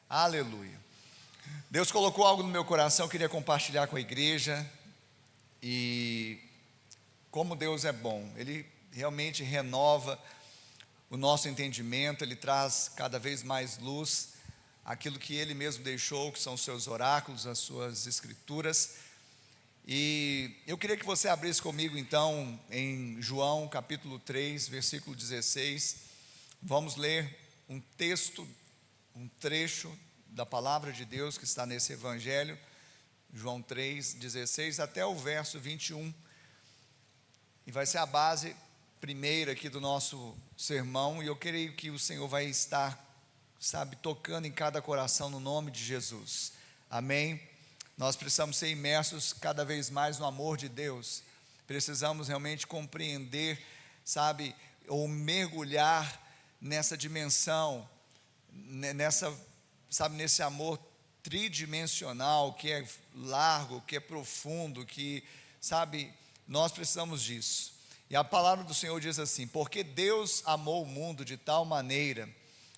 Aleluia. Deus colocou algo no meu coração, eu queria compartilhar com a igreja. E como Deus é bom, Ele realmente renova o nosso entendimento, Ele traz cada vez mais luz aquilo que Ele mesmo deixou, que são os seus oráculos, as suas escrituras. E eu queria que você abrisse comigo então em João capítulo 3, versículo 16. Vamos ler um texto, um trecho da palavra de Deus que está nesse evangelho, João 3, 16 até o verso 21. E vai ser a base primeira aqui do nosso sermão, e eu creio que o Senhor vai estar, tocando em cada coração no nome de Jesus. Amém? Nós precisamos ser imersos cada vez mais no amor de Deus. Precisamos realmente compreender, ou mergulhar nessa dimensão, nesse amor tridimensional, que é largo, que é profundo, que, nós precisamos disso. E a palavra do Senhor diz assim: porque Deus amou o mundo de tal maneira,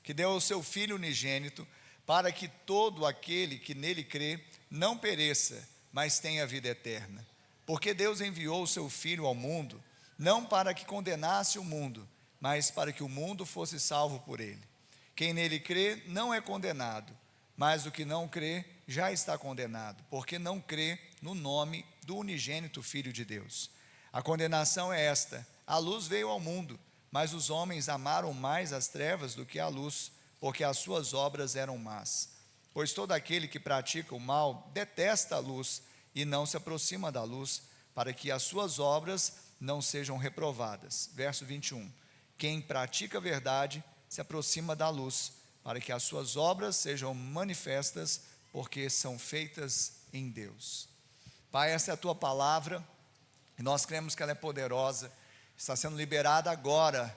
que deu o seu Filho unigênito, para que todo aquele que nele crê, não pereça, mas tenha vida eterna. Porque Deus enviou o seu Filho ao mundo, não para que condenasse o mundo, mas para que o mundo fosse salvo por ele. Quem nele crê não é condenado, mas o que não crê já está condenado, porque não crê no nome do unigênito Filho de Deus. A condenação é esta: a luz veio ao mundo, mas os homens amaram mais as trevas do que a luz, porque as suas obras eram más. Pois todo aquele que pratica o mal detesta a luz e não se aproxima da luz, para que as suas obras não sejam reprovadas. Verso 21. Quem pratica a verdade se aproxima da luz, para que as suas obras sejam manifestas, porque são feitas em Deus. Pai, essa é a tua palavra, e nós cremos que ela é poderosa, está sendo liberada agora,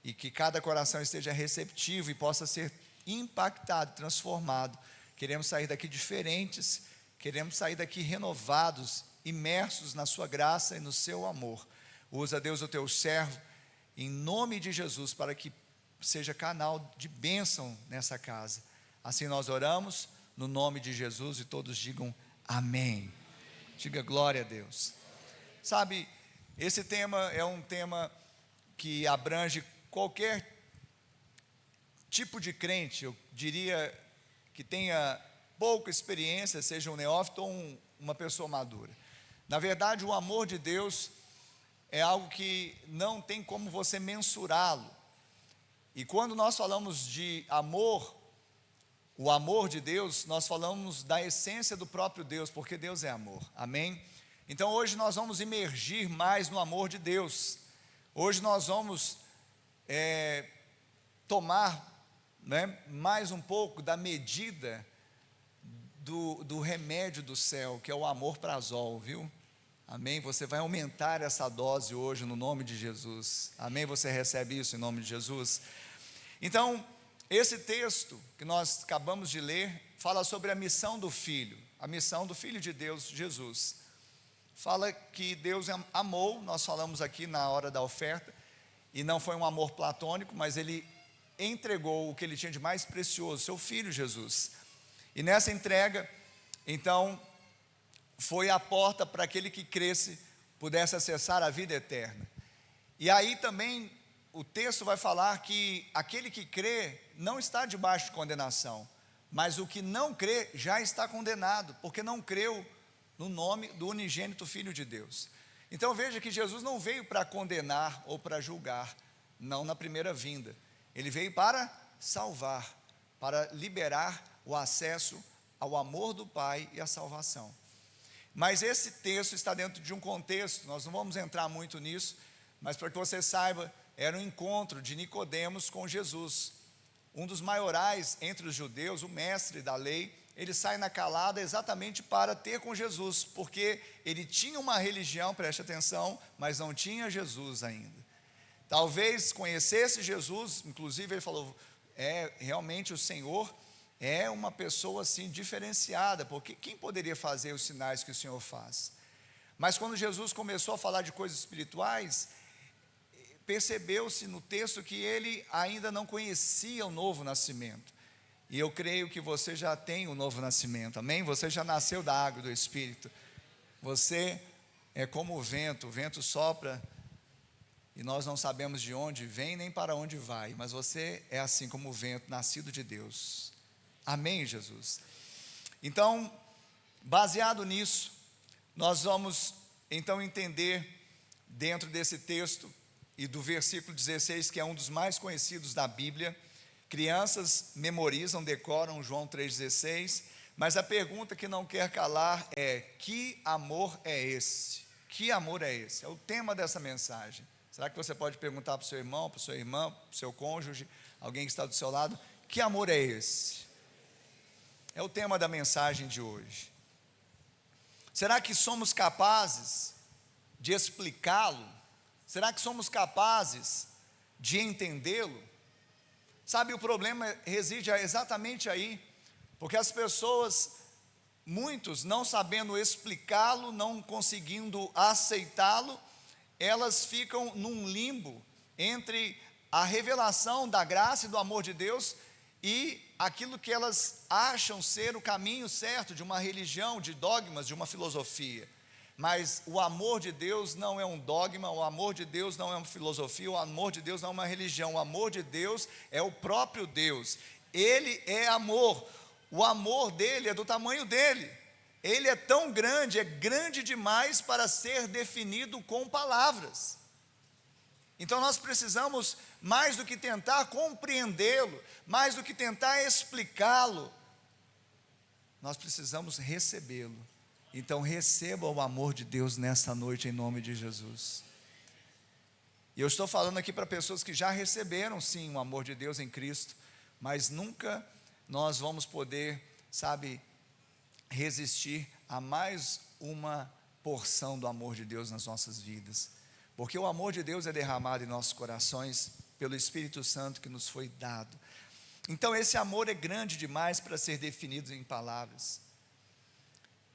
e que cada coração esteja receptivo e possa ser impactado, transformado. Queremos sair daqui diferentes, queremos sair daqui renovados, imersos na sua graça e no seu amor. Usa, Deus, o teu servo, em nome de Jesus, para que seja canal de bênção nessa casa. Assim nós oramos, no nome de Jesus, e todos digam amém. Diga glória a Deus. Esse tema é um tema que abrange qualquer tipo de crente, eu diria, que tenha pouca experiência, seja um neófito ou uma pessoa madura. Na verdade, o amor de Deus é algo que não tem como você mensurá-lo. E quando nós falamos de amor, o amor de Deus, nós falamos da essência do próprio Deus, porque Deus é amor, amém? Então hoje nós vamos imergir mais no amor de Deus. Hoje nós vamos tomar mais um pouco da medida do remédio do céu, que é o amor-prazol, viu? Amém? Você vai aumentar essa dose hoje no nome de Jesus. Amém? Você recebe isso em nome de Jesus? Então, esse texto que nós acabamos de ler fala sobre a missão do Filho, a missão do Filho de Deus, Jesus. Fala que Deus amou, nós falamos aqui na hora da oferta, e não foi um amor platônico, mas Ele entregou o que Ele tinha de mais precioso, seu Filho Jesus. E nessa entrega, então, foi a porta para aquele que cresce pudesse acessar a vida eterna. E aí também o texto vai falar que aquele que crê não está debaixo de condenação, mas o que não crê já está condenado, porque não creu no nome do unigênito Filho de Deus. Então veja que Jesus não veio para condenar ou para julgar, não na primeira vinda. Ele veio para salvar, para liberar o acesso ao amor do Pai e à salvação. Mas esse texto está dentro de um contexto, nós não vamos entrar muito nisso, mas para que você saiba, era um encontro de Nicodemos com Jesus. Um dos maiorais entre os judeus, o mestre da lei, ele sai na calada exatamente para ter com Jesus, porque ele tinha uma religião, preste atenção, mas não tinha Jesus ainda. Talvez conhecesse Jesus, inclusive ele falou, realmente o Senhor é uma pessoa assim diferenciada, porque quem poderia fazer os sinais que o Senhor faz? Mas quando Jesus começou a falar de coisas espirituais, percebeu-se no texto que ele ainda não conhecia o novo nascimento. E eu creio que você já tem o novo nascimento, amém? Você já nasceu da água e do Espírito. Você é como o vento sopra e nós não sabemos de onde vem nem para onde vai, mas você é assim como o vento, nascido de Deus. Amém, Jesus? Então, baseado nisso, nós vamos então entender dentro desse texto e do versículo 16, que é um dos mais conhecidos da Bíblia. Crianças memorizam, decoram João 3,16, mas a pergunta que não quer calar é: que amor é esse? Que amor é esse? É o tema dessa mensagem. Será que você pode perguntar para o seu irmão, para a sua irmã, para o seu cônjuge, alguém que está do seu lado: que amor é esse? É o tema da mensagem de hoje. Será que somos capazes de explicá-lo? Será que somos capazes de entendê-lo? Sabe, o problema reside exatamente aí, porque as pessoas, muitos não sabendo explicá-lo, não conseguindo aceitá-lo, elas ficam num limbo entre a revelação da graça e do amor de Deus e aquilo que elas acham ser o caminho certo de uma religião, de dogmas, de uma filosofia. Mas o amor de Deus não é um dogma, o amor de Deus não é uma filosofia, o amor de Deus não é uma religião, o amor de Deus é o próprio Deus. Ele é amor, o amor dele é do tamanho dele, ele é tão grande, é grande demais para ser definido com palavras. Então nós precisamos, mais do que tentar compreendê-lo, mais do que tentar explicá-lo, nós precisamos recebê-lo. Então receba o amor de Deus nessa noite em nome de Jesus. E eu estou falando aqui para pessoas que já receberam sim o amor de Deus em Cristo, mas nunca nós vamos poder, sabe, resistir a mais uma porção do amor de Deus nas nossas vidas, porque o amor de Deus é derramado em nossos corações pelo Espírito Santo que nos foi dado. Então esse amor é grande demais para ser definido em palavras.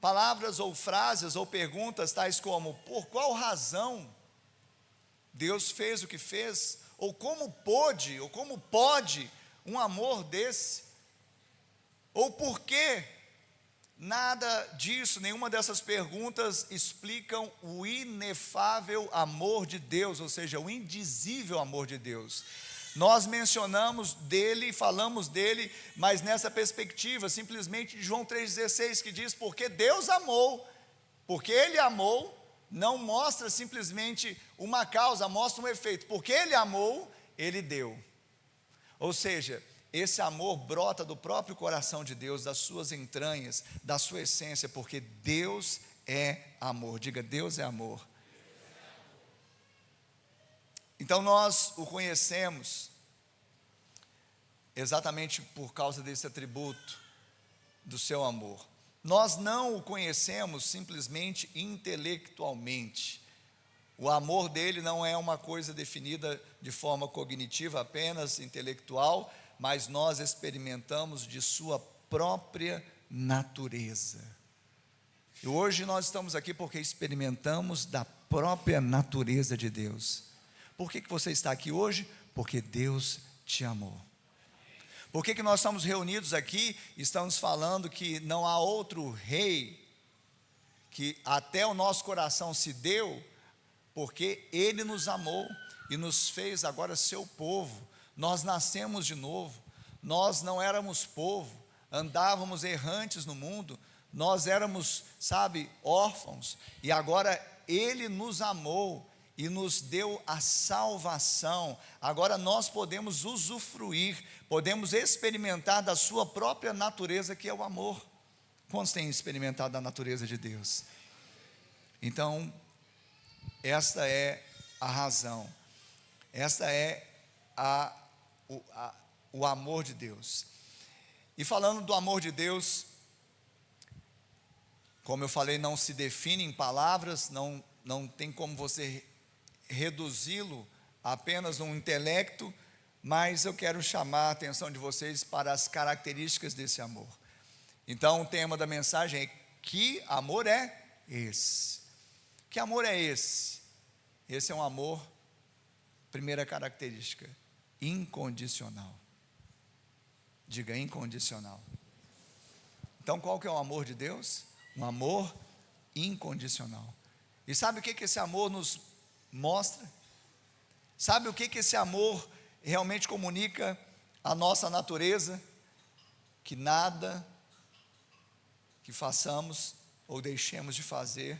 Palavras ou frases ou perguntas tais como: por qual razão Deus fez o que fez? Ou como pode um amor desse? Ou por que? Nada disso, nenhuma dessas perguntas explicam o inefável amor de Deus, ou seja, o indizível amor de Deus. Nós mencionamos dele, falamos dele, mas nessa perspectiva, simplesmente de João 3,16, que diz: porque Deus amou, porque ele amou, não mostra simplesmente uma causa, mostra um efeito, porque ele amou, ele deu. Ou seja, esse amor brota do próprio coração de Deus, das suas entranhas, da sua essência, porque Deus é amor. Diga: Deus é amor. Então nós o conhecemos exatamente por causa desse atributo do seu amor. Nós não o conhecemos simplesmente intelectualmente. O amor dele não é uma coisa definida de forma cognitiva, apenas intelectual, mas nós experimentamos de sua própria natureza. E hoje nós estamos aqui porque experimentamos da própria natureza de Deus. Por que você está aqui hoje? Porque Deus te amou. Por que nós estamos reunidos aqui? Estamos falando que não há outro rei que até o nosso coração se deu, porque Ele nos amou e nos fez agora seu povo. Nós nascemos de novo, nós não éramos povo, andávamos errantes no mundo, nós éramos, sabe, órfãos, e agora Ele nos amou e nos deu a salvação. Agora nós podemos usufruir, podemos experimentar da sua própria natureza, que é o amor. Quantos têm experimentado da natureza de Deus? Então, esta é a razão, esta é o amor de Deus. E falando do amor de Deus, como eu falei, não se define em palavras, não tem como você reduzi-lo a apenas um intelecto, mas eu quero chamar a atenção de vocês para as características desse amor. Então o tema da mensagem é: que amor é esse? Que amor é esse? Esse é um amor, primeira característica, incondicional. Diga incondicional. Então qual que é o amor de Deus? Um amor incondicional. E sabe o que esse amor nos mostra? Sabe o que esse amor realmente comunica à nossa natureza? Que nada que façamos ou deixemos de fazer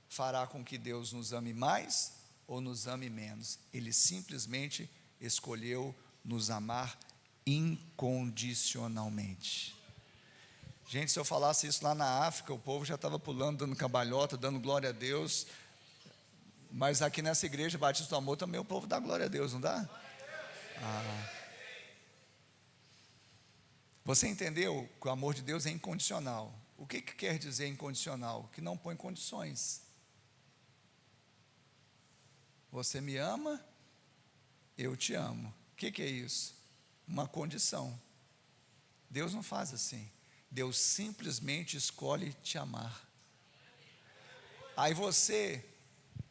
fará com que Deus nos ame mais ou nos ame menos. Ele simplesmente escolheu nos amar incondicionalmente. Gente, se eu falasse isso lá na África, o povo já estava pulando, dando cambalhota, dando glória a Deus. Mas aqui nessa igreja Batista do Amor também o povo dá glória a Deus, não dá? Você entendeu que o amor de Deus é incondicional? O que quer dizer incondicional? Que não põe condições. Você me ama, eu te amo. O que é isso? Uma condição. Deus não faz assim. Deus simplesmente escolhe te amar. Aí você,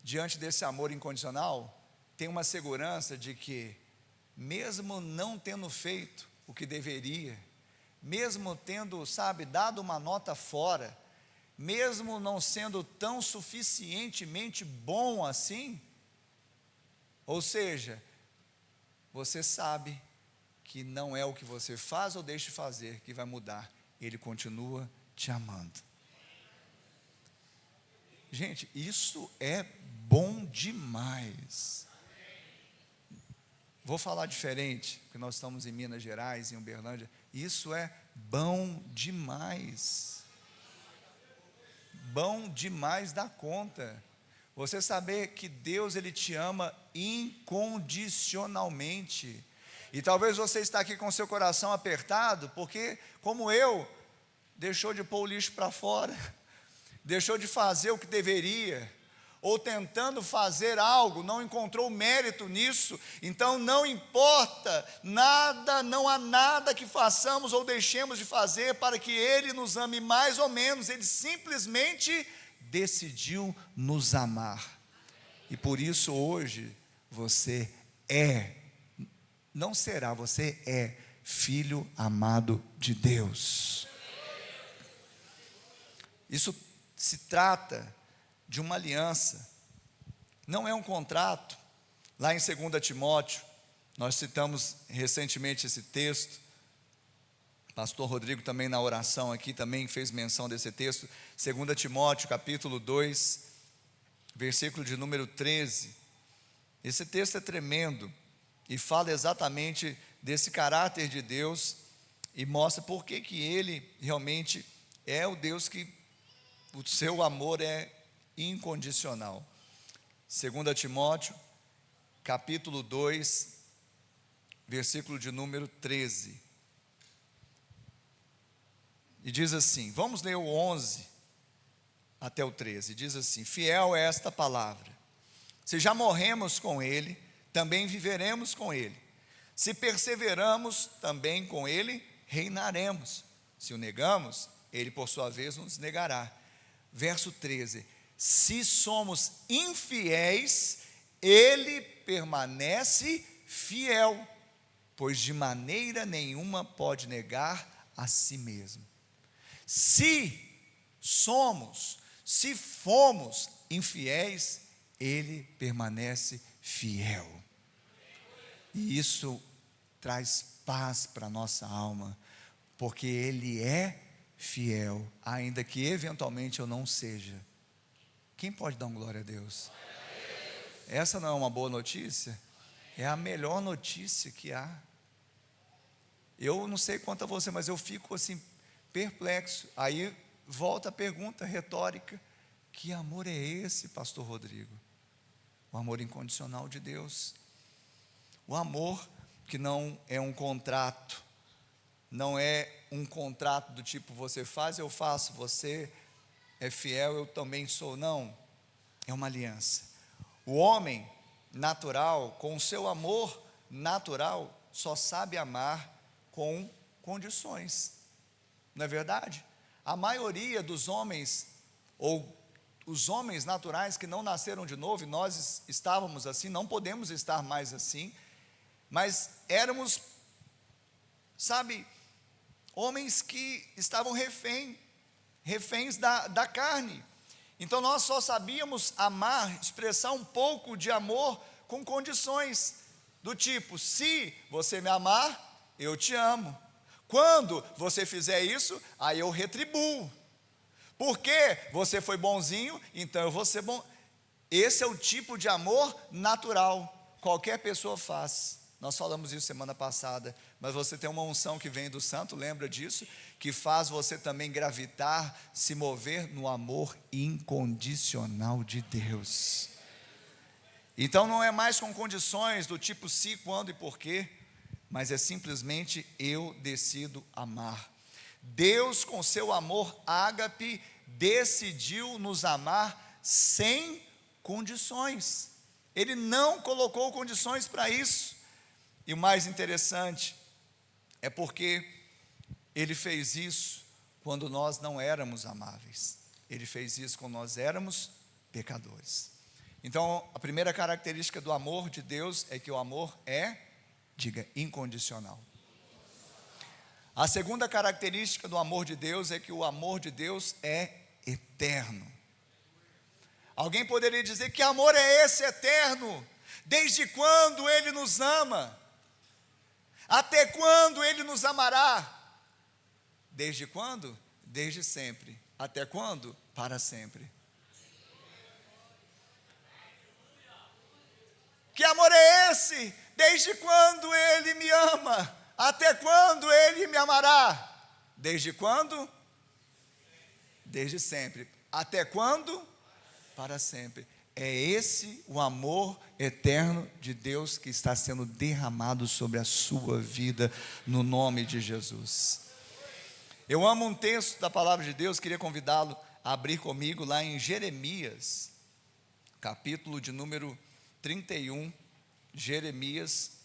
diante desse amor incondicional, tem uma segurança de que, mesmo não tendo feito o que deveria, mesmo tendo, dado uma nota fora, mesmo não sendo tão suficientemente bom assim, ou seja, você sabe que não é o que você faz ou deixa de fazer que vai mudar, Ele continua te amando. Gente, isso é bom demais. Vou falar diferente, porque nós estamos em Minas Gerais, em Uberlândia. Isso é bom demais. Bom demais da conta. Você saber que Deus, Ele te ama incondicionalmente. E talvez você está aqui com seu coração apertado, porque, como eu, deixou de pôr o lixo para fora, deixou de fazer o que deveria, ou tentando fazer algo, não encontrou mérito nisso. Então não importa nada, não há nada que façamos ou deixemos de fazer para que Ele nos ame mais ou menos. Ele simplesmente decidiu nos amar. E por isso hoje você não será, você é filho amado de Deus. Isso se trata de uma aliança, não é um contrato. Lá em 2 Timóteo, nós citamos recentemente esse texto, pastor Rodrigo também na oração aqui também fez menção desse texto, 2 Timóteo capítulo 2, versículo de número 13, esse texto é tremendo, e fala exatamente desse caráter de Deus, e mostra por que Ele realmente é o Deus que o seu amor é incondicional. 2 Timóteo, capítulo 2, versículo de número 13. E diz assim, vamos ler o 11 até o 13. Diz assim: fiel é esta palavra. Se já morremos com Ele, também viveremos com Ele. Se perseveramos, também com Ele reinaremos. Se o negamos, Ele por sua vez nos negará. Verso 13: se somos infiéis, Ele permanece fiel, pois de maneira nenhuma pode negar a si mesmo. Se fomos infiéis, Ele permanece fiel. E isso traz paz para a nossa alma, porque Ele é fiel, ainda que eventualmente eu não seja. Quem pode dar uma glória a Deus? Essa não é uma boa notícia? É a melhor notícia que há. Eu não sei quanto a você, mas eu fico assim perplexo. Aí volta a pergunta retórica: que amor é esse, pastor Rodrigo? O amor incondicional de Deus. O amor que não é um contrato, não é um contrato do tipo você faz, eu faço, você é fiel, eu também sou. Não, é uma aliança. O homem natural, com o seu amor natural, só sabe amar com condições, não é verdade? A maioria dos homens, ou os homens naturais que não nasceram de novo, e nós estávamos assim, não podemos estar mais assim, mas éramos, homens que estavam reféns da carne. Então nós só sabíamos amar, expressar um pouco de amor com condições, do tipo: se você me amar, eu te amo. Quando você fizer isso, aí eu retribuo. Porque você foi bonzinho, então eu vou ser bom. Esse é o tipo de amor natural, qualquer pessoa faz. Nós falamos isso semana passada, mas você tem uma unção que vem do santo, lembra disso? Que faz você também gravitar, se mover no amor incondicional de Deus. Então não é mais com condições do tipo se, quando e porquê, mas é simplesmente eu decido amar. Deus, com seu amor ágape, decidiu nos amar sem condições. Ele não colocou condições para isso. E o mais interessante é porque Ele fez isso quando nós não éramos amáveis. Ele fez isso quando nós éramos pecadores. Então, a primeira característica do amor de Deus é que o amor é, diga, incondicional. A segunda característica do amor de Deus é que o amor de Deus é eterno. Alguém poderia dizer: que amor é esse eterno? Desde quando Ele nos ama? Até quando Ele nos amará? Desde quando? Desde sempre. Até quando? Para sempre. Que amor é esse? Desde quando Ele me ama? Até quando Ele me amará? Desde quando? Desde sempre. Até quando? Para sempre. É esse o amor eterno de Deus que está sendo derramado sobre a sua vida, no nome de Jesus. Eu amo um texto da palavra de Deus, queria convidá-lo a abrir comigo lá em Jeremias, capítulo de número 31, Jeremias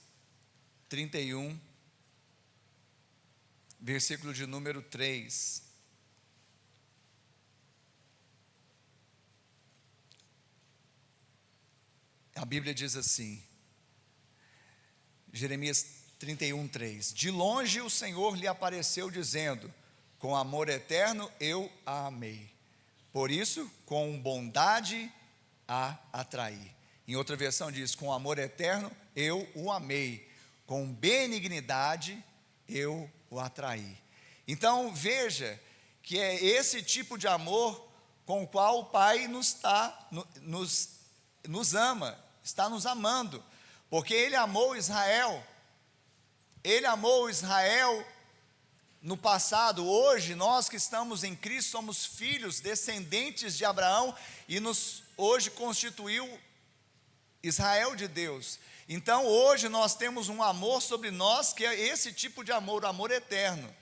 31, versículo de número 3. A Bíblia diz assim, Jeremias 31, 3: de longe o Senhor lhe apareceu dizendo: com amor eterno eu a amei, por isso com bondade a atraí. Em outra versão diz: com amor eterno eu o amei, com benignidade eu o atraí. Então veja que é esse tipo de amor com o qual o Pai nos ama, está nos amando, porque Ele amou Israel. Ele amou Israel no passado. Hoje nós que estamos em Cristo somos filhos, descendentes de Abraão, e hoje constituiu Israel de Deus. Então hoje nós temos um amor sobre nós, que é esse tipo de amor, o amor eterno.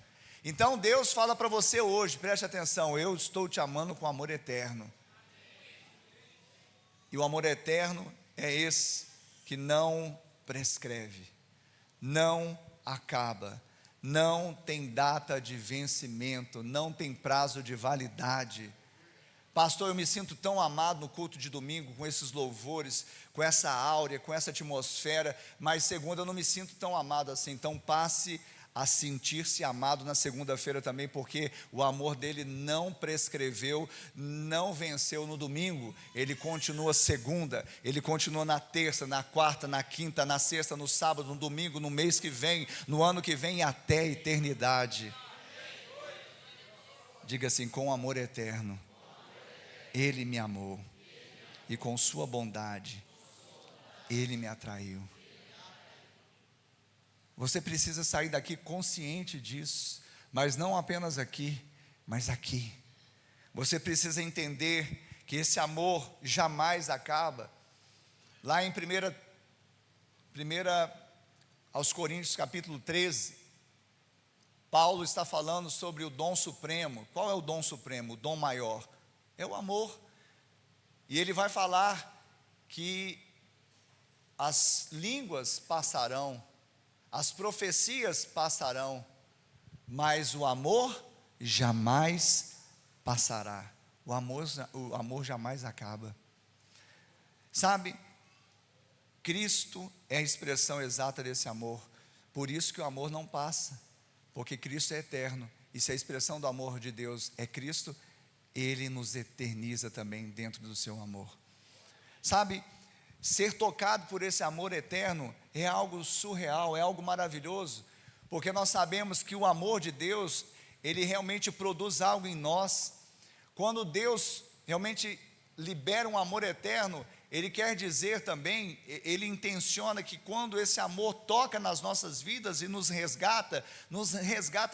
Então Deus fala para você hoje, preste atenção: eu estou te amando com amor eterno. E o amor eterno é esse que não prescreve, não acaba, não tem data de vencimento, não tem prazo de validade. Pastor, eu me sinto tão amado no culto de domingo, com esses louvores, com essa áurea, com essa atmosfera, mas segunda eu não me sinto tão amado assim. Então passe a sentir-se amado na segunda-feira também, porque o amor dele não prescreveu, não venceu no domingo. Ele continua segunda, ele continua na terça, na quarta, na quinta, na sexta, no sábado, no domingo, no mês que vem, no ano que vem e até a eternidade. Diga assim: com amor eterno Ele me amou, e com sua bondade Ele me atraiu. Você precisa sair daqui consciente disso, mas não apenas aqui, mas aqui. Você precisa entender que esse amor jamais acaba. Lá em 1 aos Coríntios capítulo 13, Paulo está falando sobre o dom supremo. Qual é o dom supremo? O dom maior é o amor. E ele vai falar que as línguas passarão, as profecias passarão, mas o amor jamais passará. O amor jamais acaba. Sabe, Cristo é a expressão exata desse amor. Por isso que o amor não passa, porque Cristo é eterno, e se a expressão do amor de Deus é Cristo, Ele nos eterniza também dentro do seu amor. Sabe, ser tocado por esse amor eterno é algo surreal, é algo maravilhoso, porque nós sabemos que o amor de Deus, ele realmente produz algo em nós. Quando Deus realmente libera um amor eterno, Ele quer dizer também, Ele intenciona que quando esse amor toca nas nossas vidas e nos resgata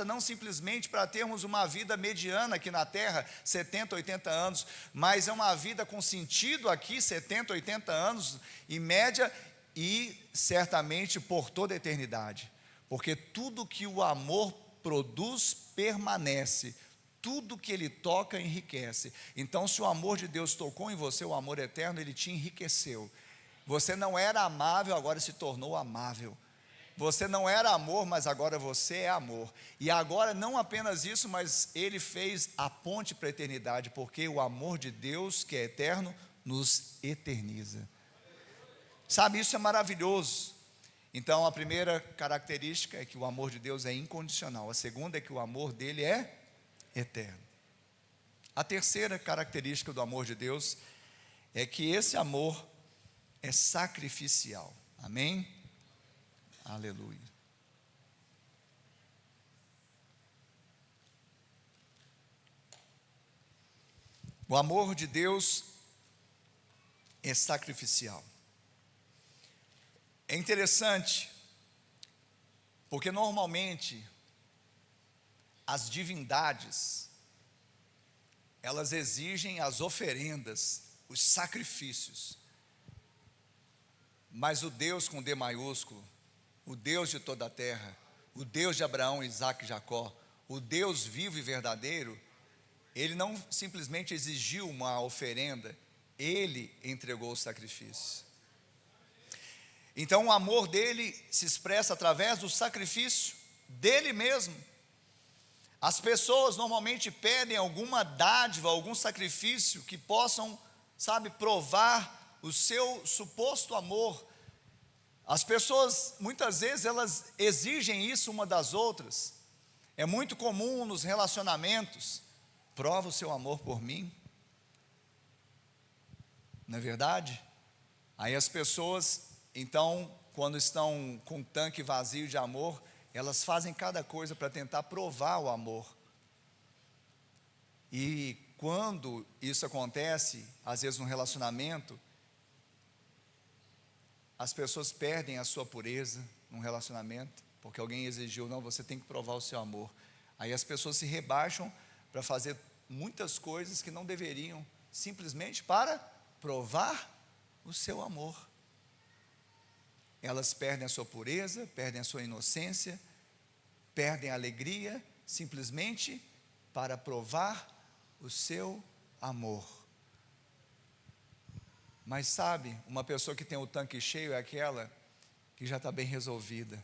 não simplesmente para termos uma vida mediana aqui na terra, 70, 80 anos, mas é uma vida com sentido aqui, 70, 80 anos em média, e certamente por toda a eternidade, porque tudo que o amor produz permanece, tudo que ele toca enriquece. Então, se o amor de Deus tocou em você, o amor eterno, ele te enriqueceu. Você não era amável, agora se tornou amável. Você não era amor, mas agora você é amor. E agora não apenas isso, mas ele fez a ponte para a eternidade, porque o amor de Deus, que é eterno, nos eterniza. Sabe, isso é maravilhoso. Então, a primeira característica é que o amor de Deus é incondicional. A segunda é que o amor dele é eterno. A terceira característica do amor de Deus é que esse amor é sacrificial. Amém? Aleluia. O amor de Deus é sacrificial. É interessante, porque normalmente as divindades, elas exigem as oferendas, os sacrifícios, mas o Deus com D maiúsculo, o Deus de toda a terra, o Deus de Abraão, Isaque e Jacó, o Deus vivo e verdadeiro, ele não simplesmente exigiu uma oferenda, ele entregou o sacrifício. Então o amor dele se expressa através do sacrifício dele mesmo. As pessoas normalmente pedem alguma dádiva, algum sacrifício que possam, sabe, provar o seu suposto amor. As pessoas, muitas vezes, elas exigem isso uma das outras. É muito comum nos relacionamentos: prova o seu amor por mim. Não é verdade? Aí as pessoas, então, quando estão com um tanque vazio de amor, elas fazem cada coisa para tentar provar o amor. E quando isso acontece, às vezes no relacionamento, as pessoas perdem a sua pureza num relacionamento, porque alguém exigiu: não, você tem que provar o seu amor. Aí as pessoas se rebaixam para fazer muitas coisas que não deveriam, simplesmente para provar o seu amor. Elas perdem a sua pureza, perdem a sua inocência, perdem a alegria, simplesmente para provar o seu amor. Mas sabe, uma pessoa que tem o tanque cheio é aquela que já está bem resolvida.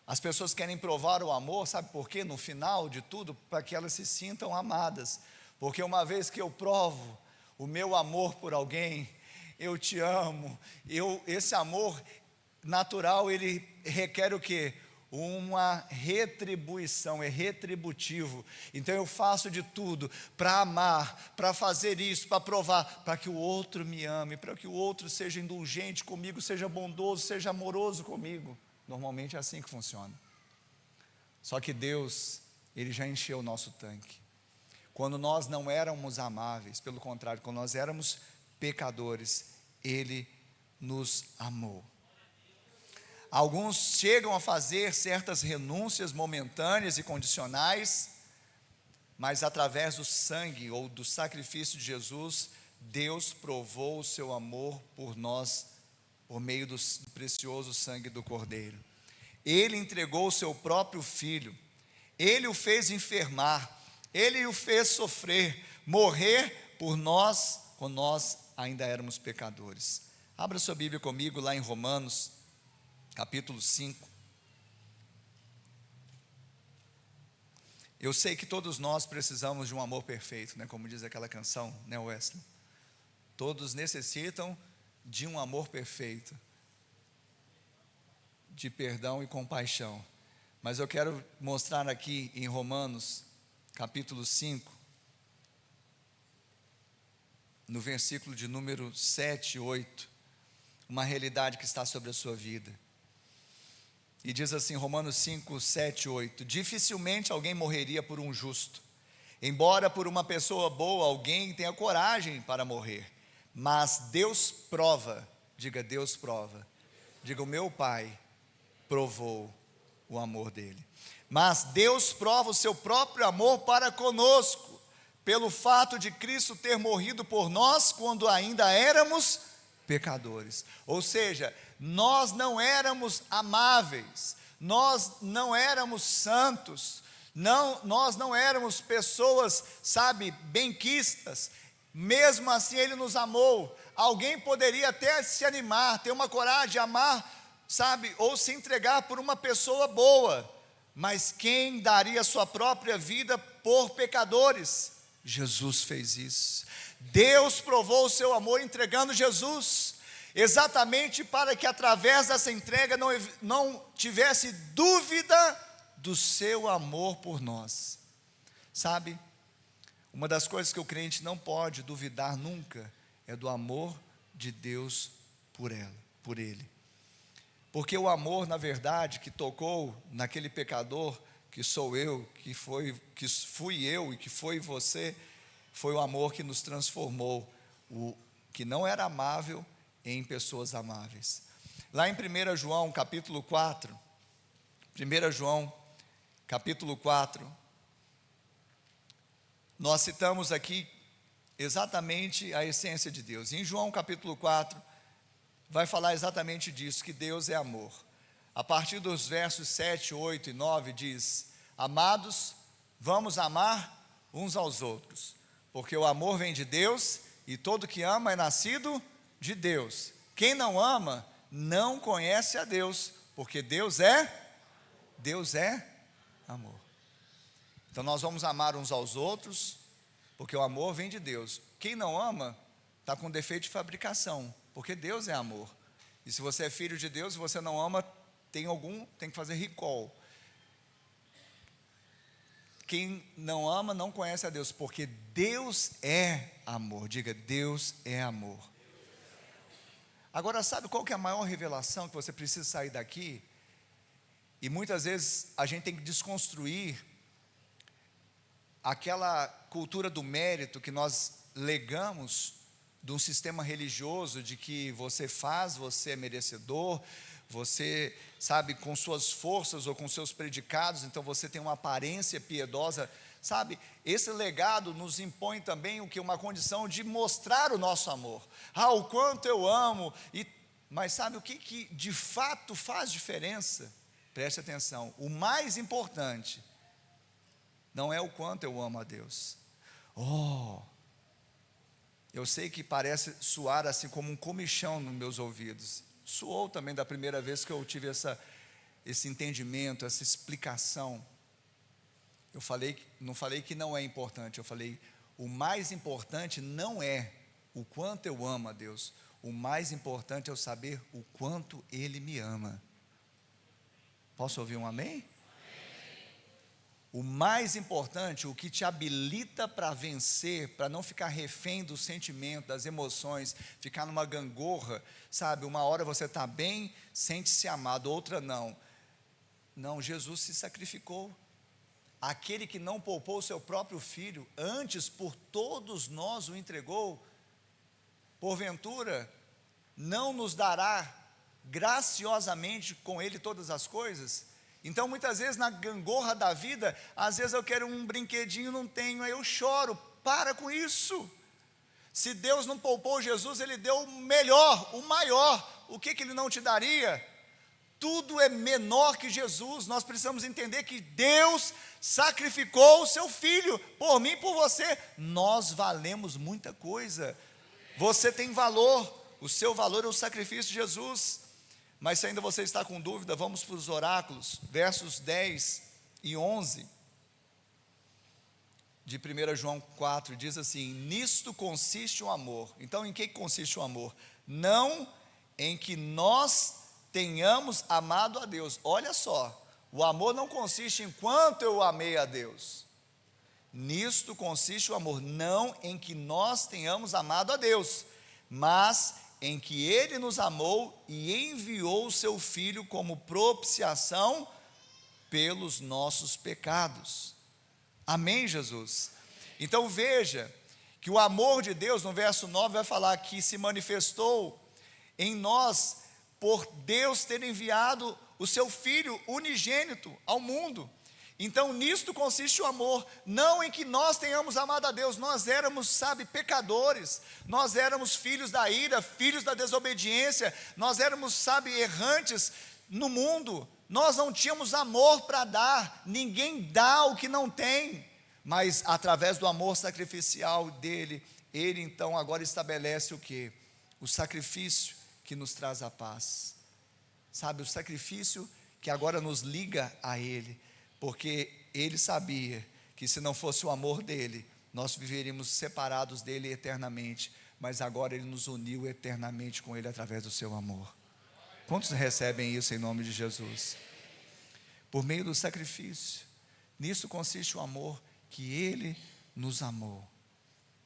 As pessoas querem provar o amor, sabe por quê? No final de tudo, para que elas se sintam amadas. Porque uma vez que eu provo o meu amor por alguém, eu te amo, esse amor natural, ele requer o quê? Uma retribuição, é retributivo. Então eu faço de tudo para amar, para fazer isso, para provar, para que o outro me ame, para que o outro seja indulgente comigo, seja bondoso, seja amoroso comigo. Normalmente é assim que funciona. Só que Deus, ele já encheu o nosso tanque. Quando nós não éramos amáveis, pelo contrário, quando nós éramos pecadores, ele nos amou. Alguns chegam a fazer certas renúncias momentâneas e condicionais, mas através do sangue ou do sacrifício de Jesus, Deus provou o seu amor por nós, por meio do precioso sangue do Cordeiro. Ele entregou o seu próprio Filho, ele o fez enfermar, ele o fez sofrer, morrer por nós, quando nós ainda éramos pecadores. Abra sua Bíblia comigo lá em Romanos, capítulo 5. Eu sei que todos nós precisamos de um amor perfeito, né? Como diz aquela canção, né, Wesley? Todos necessitam de um amor perfeito, de perdão e compaixão. Mas eu quero mostrar aqui em Romanos, capítulo 5, no versículo de número 7 e 8, uma realidade que está sobre a sua vida. E diz assim, Romanos 5, 7 e 8: dificilmente alguém morreria por um justo, embora por uma pessoa boa alguém tenha coragem para morrer. Mas Deus prova, diga Deus prova, diga o meu Pai provou o amor dele. Mas Deus prova o seu próprio amor para conosco, pelo fato de Cristo ter morrido por nós quando ainda éramos pecadores. Ou seja, nós não éramos amáveis, nós não éramos santos, nós não éramos pessoas, sabe, benquistas. Mesmo assim Ele nos amou. Alguém poderia até se animar, ter uma coragem de amar, sabe, ou se entregar por uma pessoa boa, mas quem daria sua própria vida por pecadores? Jesus fez isso. Deus provou o seu amor entregando Jesus, exatamente para que através dessa entrega não tivesse dúvida do seu amor por nós. Sabe, uma das coisas que o crente não pode duvidar nunca é do amor de Deus por ele. Porque o amor, na verdade, que tocou naquele pecador, que sou eu, que fui eu e que foi você, foi o amor que nos transformou, o que não era amável, em pessoas amáveis. Lá em 1 João capítulo 4, 1 João capítulo 4, nós citamos aqui exatamente a essência de Deus. Em João capítulo 4, vai falar exatamente disso, que Deus é amor. A partir dos versos 7, 8 e 9 diz: amados, vamos amar uns aos outros, porque o amor vem de Deus, e todo que ama é nascido de Deus. Quem não ama, não conhece a Deus, porque Deus é amor. Então nós vamos amar uns aos outros, porque o amor vem de Deus. Quem não ama, está com defeito de fabricação, porque Deus é amor. E se você é filho de Deus e você não ama, tem que fazer recall. Quem não ama não conhece a Deus, porque Deus é amor. Diga, Deus é amor. Agora, sabe qual que é a maior revelação que você precisa sair daqui? E muitas vezes a gente tem que desconstruir aquela cultura do mérito que nós legamos de um sistema religioso, de que você é merecedor, você, sabe, com suas forças ou com seus predicados, então você tem uma aparência piedosa, sabe? Esse legado nos impõe também o que? Uma condição de mostrar o nosso amor. O quanto eu amo, mas sabe o que de fato faz diferença? Preste atenção, o mais importante não é o quanto eu amo a Deus. Eu sei que parece soar assim como um comichão nos meus ouvidos. Soou também da primeira vez que eu tive esse entendimento, essa explicação. Não falei que não é importante, eu falei, o mais importante não é o quanto eu amo a Deus, o mais importante é eu saber o quanto Ele me ama. Posso ouvir um amém? O mais importante, o que te habilita para vencer, para não ficar refém do sentimento, das emoções, ficar numa gangorra, sabe, uma hora você está bem, sente-se amado, outra não. Não, Jesus se sacrificou. Aquele que não poupou o seu próprio filho, antes por todos nós o entregou, porventura, não nos dará graciosamente com ele todas as coisas? Então muitas vezes na gangorra da vida, às vezes eu quero um brinquedinho, não tenho, aí eu choro. Para com isso. Se Deus não poupou Jesus, Ele deu o melhor, o maior. O que Ele não te daria? Tudo é menor que Jesus. Nós precisamos entender que Deus sacrificou o seu Filho, por mim e por você. Nós valemos muita coisa. Você tem valor, o seu valor é o sacrifício de Jesus. Mas se ainda você está com dúvida, vamos para os oráculos, versos 10 e 11, de 1 João 4, diz assim: nisto consiste o amor. Então em que consiste o amor? Não em que nós tenhamos amado a Deus. Olha só, O amor não consiste em quanto eu amei a Deus. Nisto consiste o amor, não em que nós tenhamos amado a Deus, mas em que Ele nos amou e enviou o seu Filho como propiciação pelos nossos pecados. Amém, Jesus? Então veja que o amor de Deus, no verso 9, vai falar que se manifestou em nós por Deus ter enviado o seu Filho unigênito ao mundo. Então nisto consiste o amor, não em que nós tenhamos amado a Deus. Nós éramos, pecadores, nós éramos filhos da ira, filhos da desobediência, nós éramos, errantes no mundo, nós não tínhamos amor para dar, ninguém dá o que não tem, mas através do amor sacrificial dele, ele então agora estabelece o quê? O sacrifício que nos traz a paz, o sacrifício que agora nos liga a ele, porque ele sabia que se não fosse o amor dele, nós viveríamos separados dele eternamente, mas agora ele nos uniu eternamente com ele através do seu amor. Quantos recebem isso em nome de Jesus? Por meio do sacrifício, nisso consiste o amor, que ele nos amou.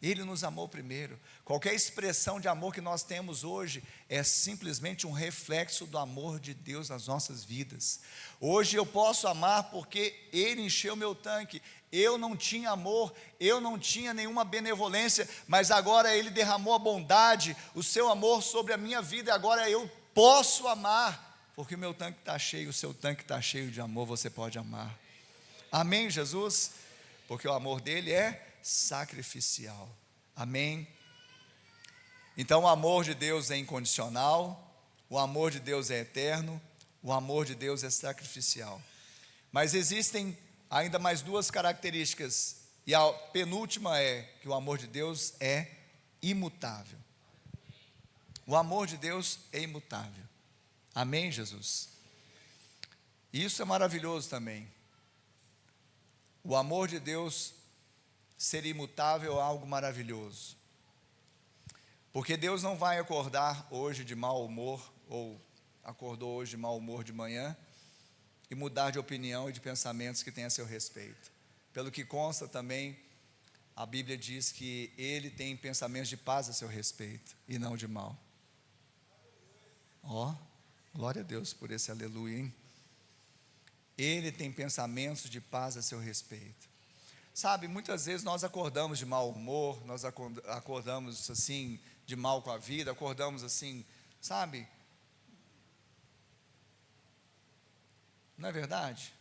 Ele nos amou primeiro. Qualquer expressão de amor que nós temos hoje é simplesmente um reflexo do amor de Deus nas nossas vidas. Hoje eu posso amar porque Ele encheu meu tanque. Eu não tinha amor, eu não tinha nenhuma benevolência, mas agora Ele derramou a bondade, o seu amor sobre a minha vida, e agora eu posso amar, porque o meu tanque está cheio, o seu tanque está cheio de amor, você pode amar. Amém, Jesus? Porque o amor dele é sacrificial. Amém? Então o amor de Deus é incondicional, o amor de Deus é eterno, o amor de Deus é sacrificial. Mas existem ainda mais duas características, e a penúltima é que o amor de Deus é imutável. O amor de Deus é imutável. Amém, Jesus? Isso é maravilhoso também. O amor de Deus ser imutável é algo maravilhoso, porque Deus não vai acordar hoje de mau humor, ou acordou hoje de mau humor de manhã, e mudar de opinião e de pensamentos que tem a seu respeito. Pelo que consta também, a Bíblia diz que Ele tem pensamentos de paz a seu respeito, e não de mal. Glória a Deus por esse aleluia, hein? Ele tem pensamentos de paz a seu respeito. Muitas vezes nós acordamos de mau humor, nós acordamos assim, de mal com a vida, acordamos assim, não é verdade?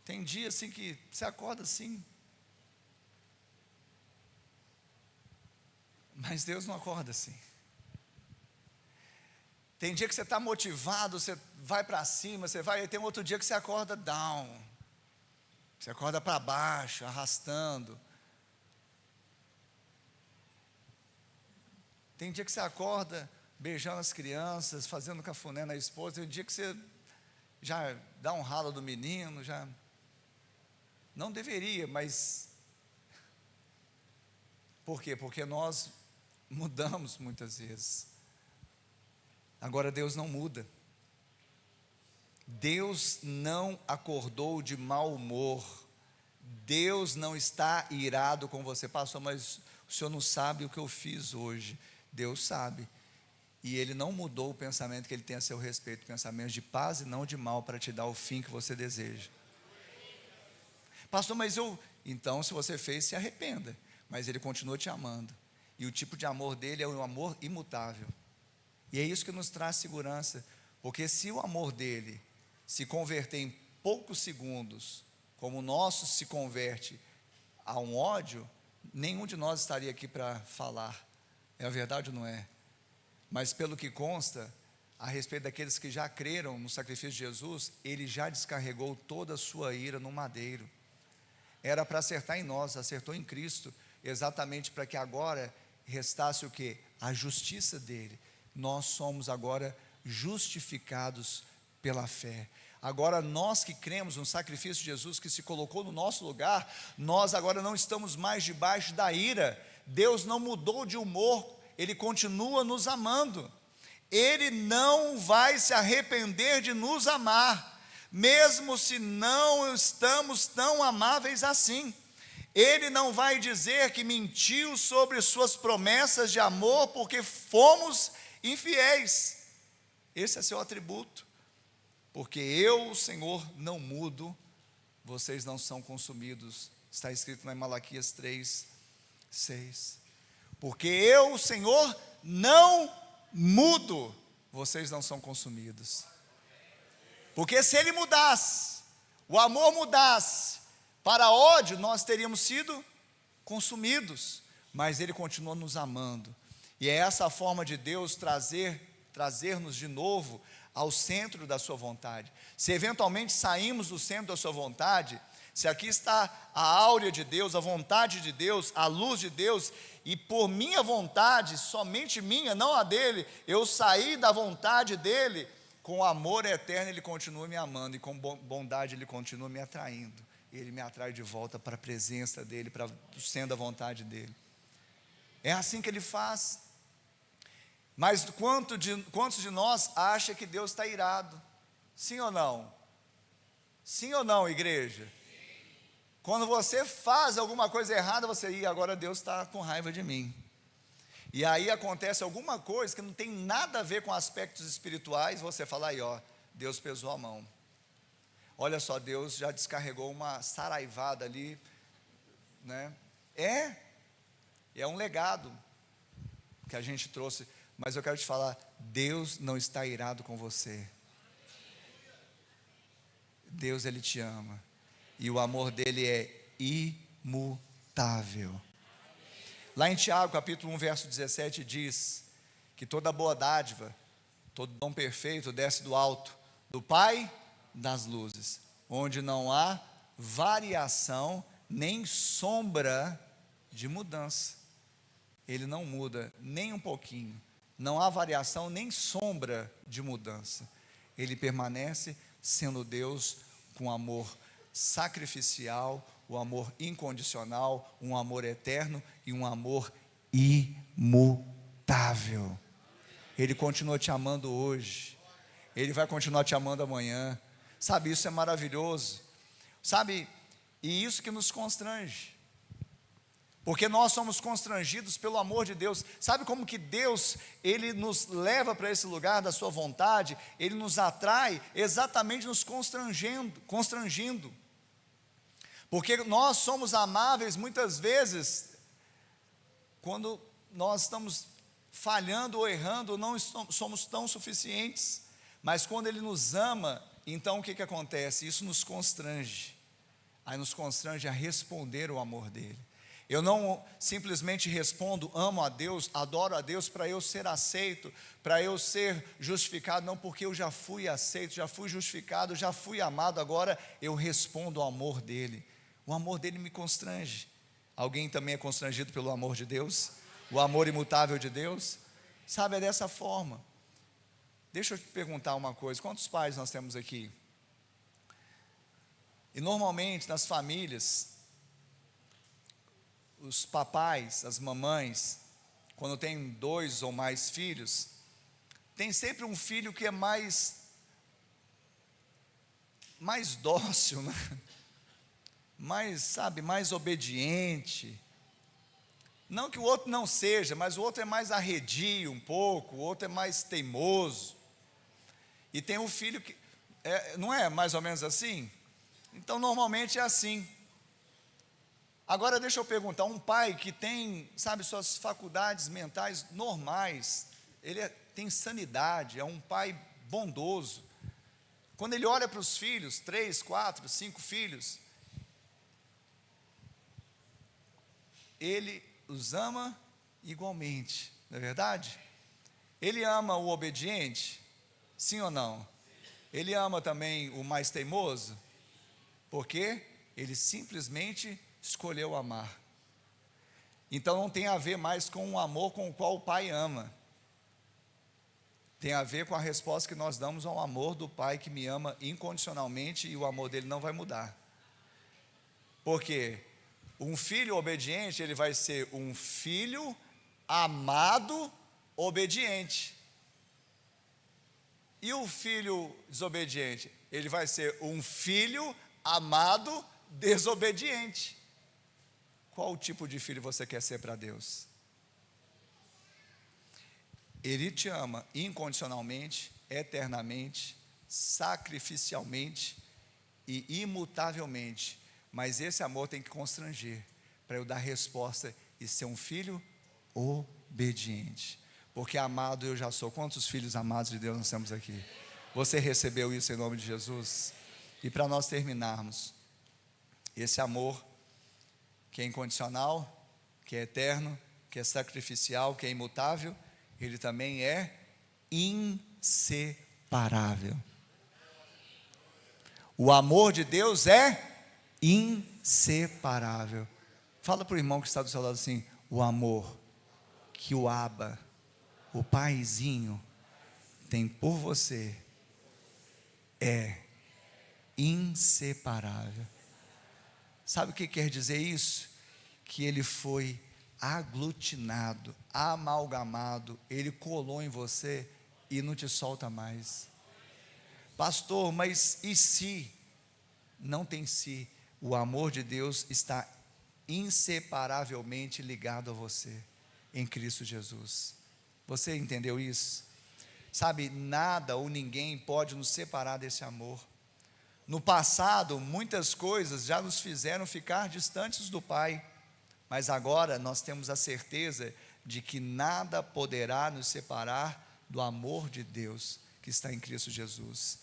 Tem dia assim que você acorda assim, mas Deus não acorda assim. Tem dia que você está motivado, você vai para cima, e tem outro dia que você acorda down, você acorda para baixo, arrastando. Tem dia que você acorda beijando as crianças, fazendo cafuné na esposa. Tem dia que você já dá um ralo do menino, já não deveria, mas por quê? Porque nós mudamos muitas vezes. Agora Deus não muda. Deus não acordou de mau humor. Deus não está irado com você. Pastor, mas o senhor não sabe o que eu fiz hoje. Deus sabe. E Ele não mudou o pensamento que Ele tem a seu respeito. Pensamentos de paz e não de mal, para te dar o fim que você deseja. Pastor, mas então se você fez, se arrependa. Mas Ele continua te amando. E o tipo de amor dele é um amor imutável. E é isso que nos traz segurança. Porque se o amor dele se converter em poucos segundos, como o nosso se converte a um ódio, nenhum de nós estaria aqui para falar. É a verdade ou não é? Mas pelo que consta, a respeito daqueles que já creram no sacrifício de Jesus, Ele já descarregou toda a sua ira no madeiro. Era para acertar em nós, acertou em Cristo, exatamente para que agora restasse o quê? A justiça dele. Nós somos agora justificados pela fé. Agora nós que cremos no sacrifício de Jesus, que se colocou no nosso lugar, nós agora não estamos mais debaixo da ira. Deus não mudou de humor, Ele continua nos amando. Ele não vai se arrepender de nos amar, mesmo se não estamos tão amáveis assim. Ele não vai dizer que mentiu sobre suas promessas de amor, porque fomos infiéis. Esse é seu atributo. Porque eu, o Senhor, não mudo, vocês não são consumidos. Está escrito lá em Malaquias 3:6. Porque eu, o Senhor, não mudo, vocês não são consumidos. Porque se ele mudasse, o amor mudasse para ódio, nós teríamos sido consumidos. Mas ele continua nos amando. E é essa a forma de Deus trazer-nos de novo ao centro da sua vontade. Se eventualmente saímos do centro da sua vontade, se aqui está a áurea de Deus, a vontade de Deus, a luz de Deus, e por minha vontade, somente minha, não a dele, eu saí da vontade dele, com amor eterno ele continua me amando, e com bondade ele continua me atraindo. Ele me atrai de volta para a presença dele, para o centro da vontade dele. É assim que ele faz. Mas quantos de nós acham que Deus está irado? Sim ou não? Sim ou não, igreja? Quando você faz alguma coisa errada, agora Deus está com raiva de mim. E aí acontece alguma coisa que não tem nada a ver com aspectos espirituais, você fala aí, Deus pesou a mão. Olha só, Deus já descarregou uma saraivada ali, né? É um legado que a gente trouxe, mas eu quero te falar, Deus não está irado com você. Deus, Ele te ama, e o amor dele é imutável. Lá em Tiago, capítulo 1, verso 17, diz que toda boa dádiva, todo dom perfeito desce do alto, do Pai das luzes, onde não há variação, nem sombra de mudança. Ele não muda nem um pouquinho, não há variação, nem sombra de mudança. Ele permanece sendo Deus com amor sacrificial, o amor incondicional, um amor eterno e um amor imutável. Ele continua te amando hoje, Ele vai continuar te amando amanhã. Sabe, isso é maravilhoso. Sabe, e isso que nos constrange, porque nós somos constrangidos pelo amor de Deus. Sabe como que Deus, Ele nos leva para esse lugar da sua vontade? Ele nos atrai exatamente nos constrangindo. Porque nós somos amáveis muitas vezes, quando nós estamos falhando ou errando, não somos tão suficientes. Mas quando Ele nos ama, então o que acontece? Isso nos constrange. Aí nos constrange a responder o amor dEle. Eu não simplesmente respondo, amo a Deus, adoro a Deus para eu ser aceito, para eu ser justificado, não, porque eu já fui aceito, já fui justificado, já fui amado, agora eu respondo ao amor dEle. O amor dEle me constrange. Alguém também é constrangido pelo amor de Deus? O amor imutável de Deus? Sabe, é dessa forma. Deixa eu te perguntar uma coisa, quantos pais nós temos aqui? E normalmente nas famílias, os papais, as mamães, quando tem 2 ou mais filhos, tem sempre um filho que é mais dócil, né? Mais obediente. Não que o outro não seja, mas o outro é mais arredio um pouco, o outro é mais teimoso. E tem um filho que, não é mais ou menos assim? Então normalmente é assim. Agora deixa eu perguntar, um pai que tem, suas faculdades mentais normais, ele tem sanidade, é um pai bondoso. Quando ele olha para os filhos, 3, 4, 5 filhos, ele os ama igualmente, não é verdade? Ele ama o obediente, sim ou não? Ele ama também o mais teimoso, porque ele simplesmente escolheu amar. Então não tem a ver mais com o amor com o qual o pai ama, tem a ver com a resposta que nós damos ao amor do pai que me ama incondicionalmente, e o amor dele não vai mudar. Porque um filho obediente, ele vai ser um filho amado, obediente. E o filho desobediente? ele vai ser um filho amado, desobediente. Qual tipo de filho você quer ser para Deus? Ele te ama incondicionalmente, eternamente, sacrificialmente e imutavelmente, mas esse amor tem que constranger, para eu dar resposta e ser um filho obediente, porque amado eu já sou. Quantos filhos amados de Deus nós temos aqui? Você recebeu isso em nome de Jesus? E para nós terminarmos, esse amor que é incondicional, que é eterno, que é sacrificial, que é imutável, ele também é inseparável. O amor de Deus é inseparável. Fala para o irmão que está do seu lado assim: o amor que o Abba, o Paizinho, tem por você é inseparável. Sabe o que quer dizer isso? Que ele foi aglutinado, amalgamado, ele colou em você e não te solta mais. Pastor, mas e se? Não tem se. O amor de Deus está inseparavelmente ligado a você em Cristo Jesus. Você entendeu isso? Sabe, nada ou ninguém pode nos separar desse amor. No passado, muitas coisas já nos fizeram ficar distantes do Pai, mas agora nós temos a certeza de que nada poderá nos separar do amor de Deus que está em Cristo Jesus.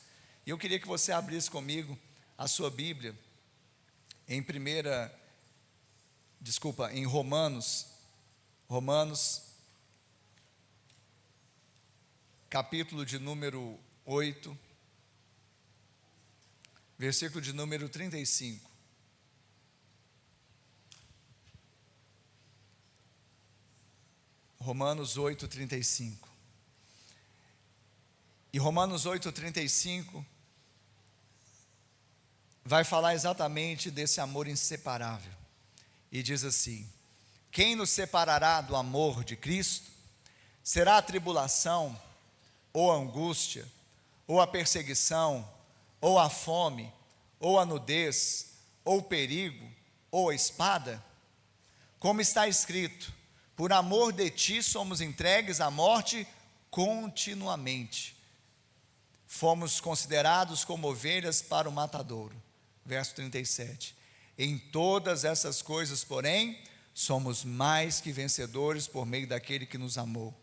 E eu queria que você abrisse comigo a sua Bíblia em Romanos, capítulo de número 8, versículo de número 35. Romanos 8, 35. E Romanos 8, 35 vai falar exatamente desse amor inseparável. E diz assim: quem nos separará do amor de Cristo? Será a tribulação, ou a angústia, ou a perseguição, ou a fome, ou a nudez, ou o perigo, ou a espada? Como está escrito: por amor de ti somos entregues à morte continuamente. Fomos considerados como ovelhas para o matadouro. Verso 37. Em todas essas coisas, porém, somos mais que vencedores por meio daquele que nos amou.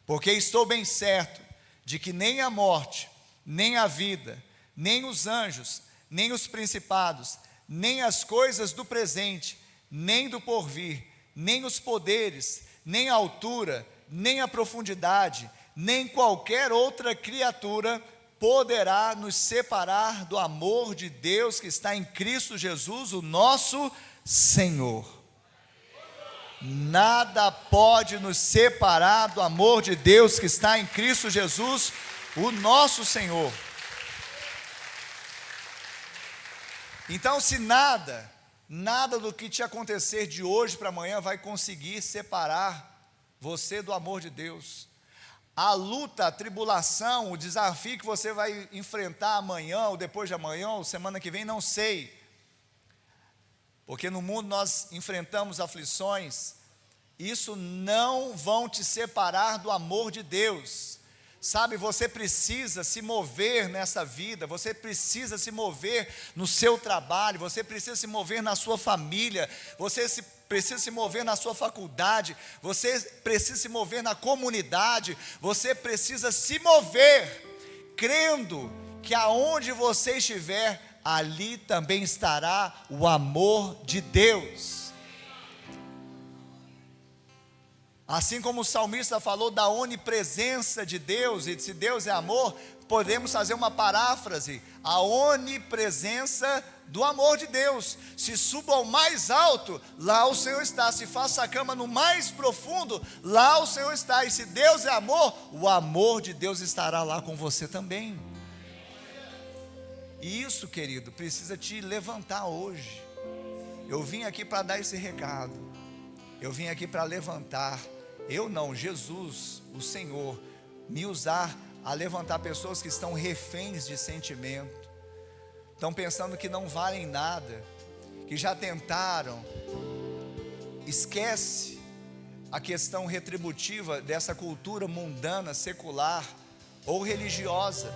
Porque estou bem certo de que nem a morte, nem a vida, nem os anjos, nem os principados, nem as coisas do presente, nem do porvir, nem os poderes, nem a altura, nem a profundidade, nem qualquer outra criatura poderá nos separar do amor de Deus que está em Cristo Jesus, o nosso Senhor. Nada pode nos separar do amor de Deus que está em Cristo Jesus, o nosso Senhor. Então, se nada do que te acontecer de hoje para amanhã vai conseguir separar você do amor de Deus. A luta, a tribulação, o desafio que você vai enfrentar amanhã, ou depois de amanhã, ou semana que vem, não sei. Porque no mundo nós enfrentamos aflições, isso não vão te separar do amor de Deus. Sabe, você precisa se mover nessa vida, você precisa se mover no seu trabalho, você precisa se mover na sua família, precisa se mover na sua faculdade, você precisa se mover na comunidade, você precisa se mover, crendo que aonde você estiver, ali também estará o amor de Deus. Assim como o salmista falou da onipresença de Deus, e se Deus é amor, podemos fazer uma paráfrase: a onipresença do amor de Deus. Se suba ao mais alto, lá o Senhor está. Se faça a cama no mais profundo, lá o Senhor está. E se Deus é amor, o amor de Deus estará lá com você também. E isso, querido, precisa te levantar hoje. Eu vim aqui para dar esse recado. Eu vim aqui para levantar. Jesus, o Senhor, me usar a levantar pessoas que estão reféns de sentimento, estão pensando que não valem nada, que já tentaram. Esquece a questão retributiva dessa cultura mundana, secular ou religiosa.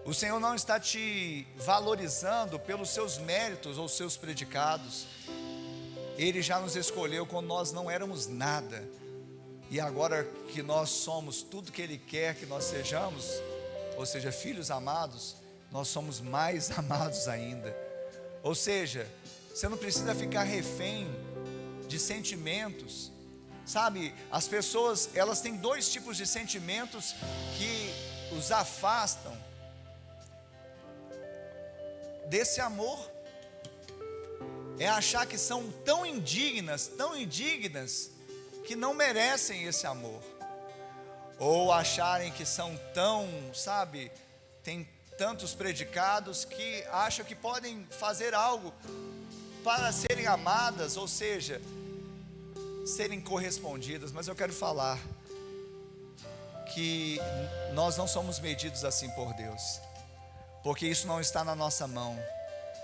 O Senhor não está te valorizando pelos seus méritos ou seus predicados. Ele já nos escolheu quando nós não éramos nada, e agora que nós somos tudo que Ele quer que nós sejamos, ou seja, filhos amados, nós somos mais amados ainda. Ou seja, você não precisa ficar refém de sentimentos, sabe? As pessoas, elas têm dois tipos de sentimentos que os afastam desse amor. É achar que são tão indignas, que não merecem esse amor, ou acharem que são tão, sabe, tem tantos predicados que acham que podem fazer algo para serem amadas, ou seja, serem correspondidas. Mas eu quero falar que nós não somos medidos assim por Deus, porque isso não está na nossa mão.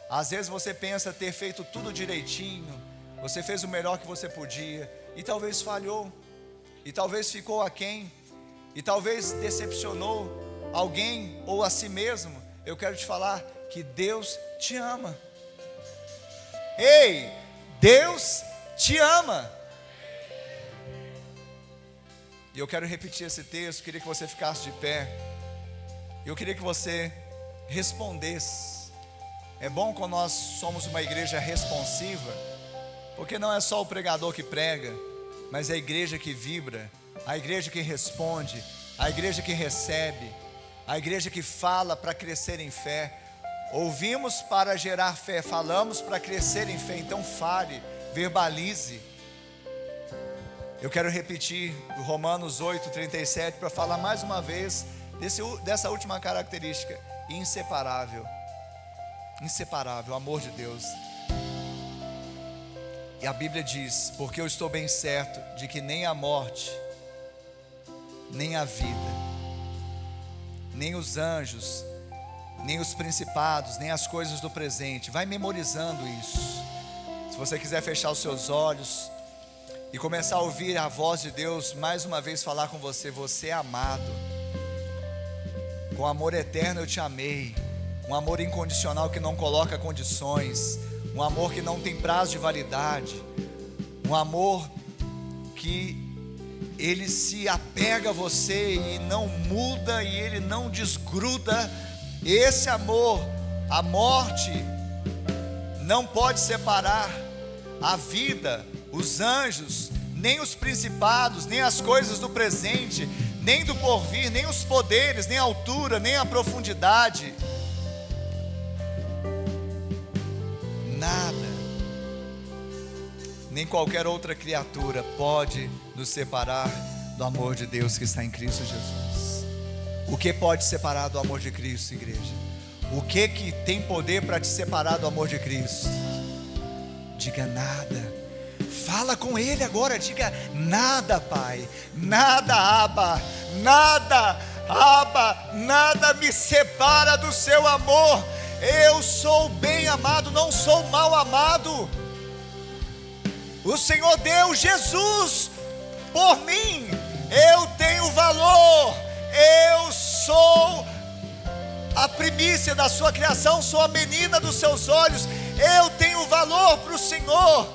Às vezes você pensa ter feito tudo direitinho, você fez o melhor que você podia, e talvez falhou, e talvez ficou aquém, e talvez decepcionou alguém ou a si mesmo. Eu quero te falar que Deus te ama. Ei, Deus te ama. E eu quero repetir esse texto, queria que você ficasse de pé. Eu queria que você respondesse. É bom quando nós somos uma igreja responsiva, porque não é só o pregador que prega, mas é a igreja que vibra, a igreja que responde, a igreja que recebe, a igreja que fala para crescer em fé. Ouvimos para gerar fé, falamos para crescer em fé. Então fale, verbalize. Eu quero repetir Romanos 8:37 para falar mais uma vez dessa última característica: inseparável. Inseparável, o amor de Deus. E a Bíblia diz: porque eu estou bem certo de que nem a morte, nem a vida, nem os anjos, nem os principados, nem as coisas do presente. Vai memorizando isso. Se você quiser fechar os seus olhos e começar a ouvir a voz de Deus mais uma vez falar com você: você é amado, com amor eterno eu te amei. Um amor incondicional que não coloca condições, um amor que não tem prazo de validade, um amor que ele se apega a você e não muda, e ele não desgruda. Esse amor, a morte não pode separar, a vida, os anjos, nem os principados, nem as coisas do presente, nem do porvir, nem os poderes, nem a altura, nem a profundidade. Nada, nem qualquer outra criatura pode nos separar do amor de Deus que está em Cristo Jesus. O que pode separar do amor de Cristo, igreja? O que tem poder para te separar do amor de Cristo? Diga nada. Fala com Ele agora, diga: nada, Pai, nada, Abba, nada, Abba, nada me separa do seu amor. Eu sou bem amado, não sou mal amado. O Senhor deu Jesus por mim. Eu tenho valor. Eu sou a primícia da sua criação, sou a menina dos seus olhos. Eu tenho valor para o Senhor.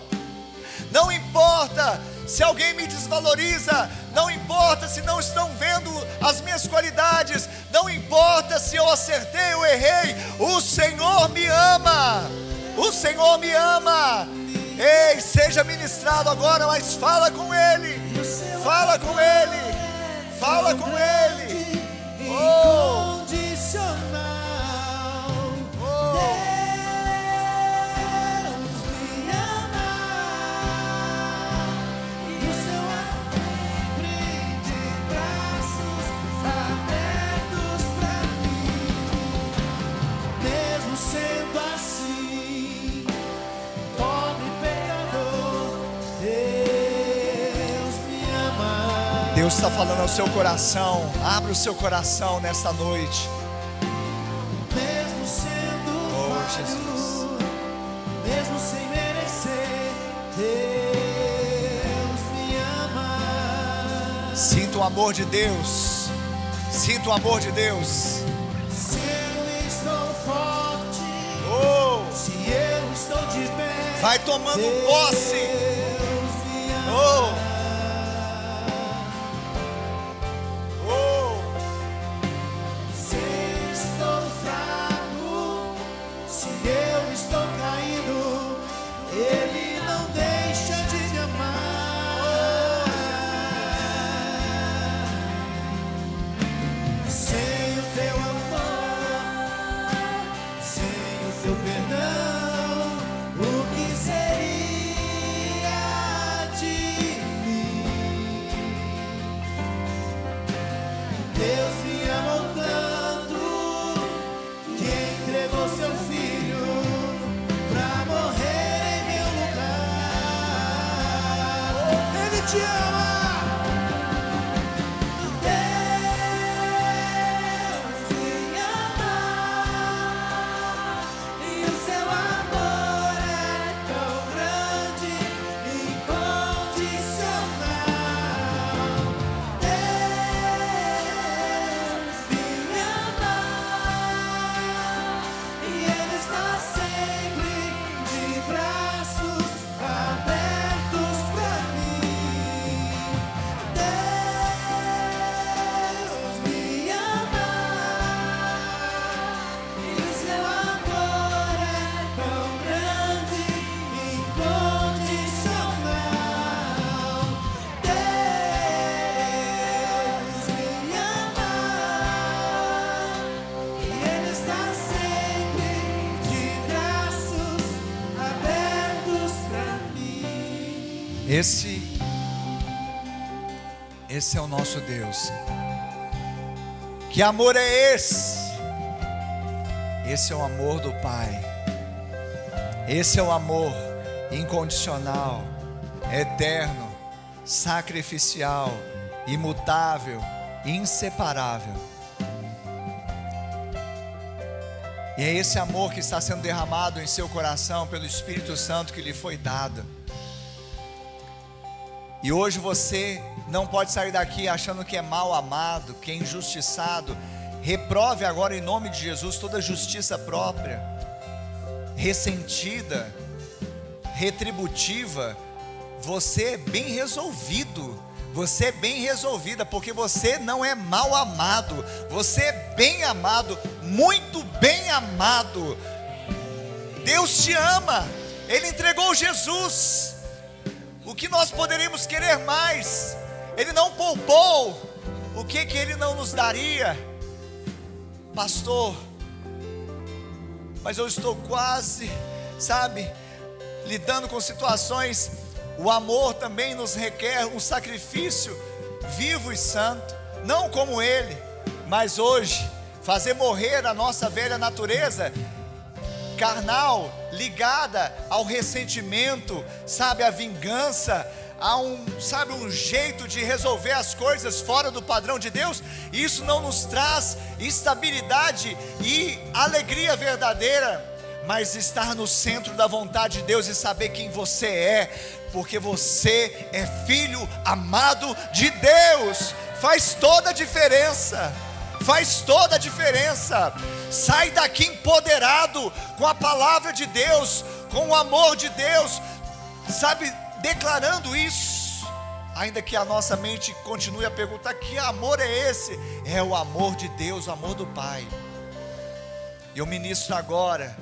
Não importa se alguém me desvaloriza, não importa se não estão vendo as minhas qualidades, não importa se eu acertei ou errei, o Senhor me ama, o Senhor me ama. Ei, seja ministrado agora, mas fala com Ele, fala com Ele, fala com Ele. Oh, Deus está falando ao seu coração. Abra o seu coração nesta noite. Mesmo sendo Sinta o amor de Deus. Sinta o amor de Deus. Se eu estou forte, se Oh, eu estou de pé, vai tomando posse. Deus me ama. Oh, oh, Se eu estou fraco, se eu estou caído, Ele não deixa de me amar. Sem o teu amor, sem o teu perdão, o que seria de mim? Deus me amou tanto que entregou seu filho pra morrer em meu lugar. Ele te ama. Deus me ama e o seu amor é tão grande, incondicional. Deus me ama e Ele está sempre de braços abertos pra mim. Deus me ama e o seu amor é tão grande, incondicional. Deus me ama e Ele está sempre de braços abertos pra mim. Esse é o nosso Deus. Que amor é esse? Esse é o amor do Pai. Esse é o amor incondicional, eterno, sacrificial, imutável, inseparável. E é esse amor que está sendo derramado em seu coração pelo Espírito Santo que lhe foi dado. E hoje você não pode sair daqui achando que é mal amado, que é injustiçado. Reprove agora em nome de Jesus toda justiça própria, ressentida, retributiva. Você é bem resolvido, você é bem resolvida, porque você não é mal amado, você é bem amado, muito bem amado. Deus te ama, Ele entregou Jesus. O que nós poderíamos querer mais? Ele não poupou. O que Ele não nos daria? Pastor, mas eu estou quase, lidando com situações. O amor também nos requer um sacrifício vivo e santo, não como Ele, mas hoje, fazer morrer a nossa velha natureza carnal, ligada ao ressentimento, à vingança, a um jeito de resolver as coisas fora do padrão de Deus. Isso não nos traz estabilidade e alegria verdadeira, mas estar no centro da vontade de Deus e saber quem você é, porque você é filho amado de Deus, faz toda a diferença. Faz toda a diferença. Sai daqui empoderado com a palavra de Deus, com o amor de Deus, declarando isso. Ainda que a nossa mente continue a perguntar: que amor é esse? É o amor de Deus, o amor do Pai. E eu ministro agora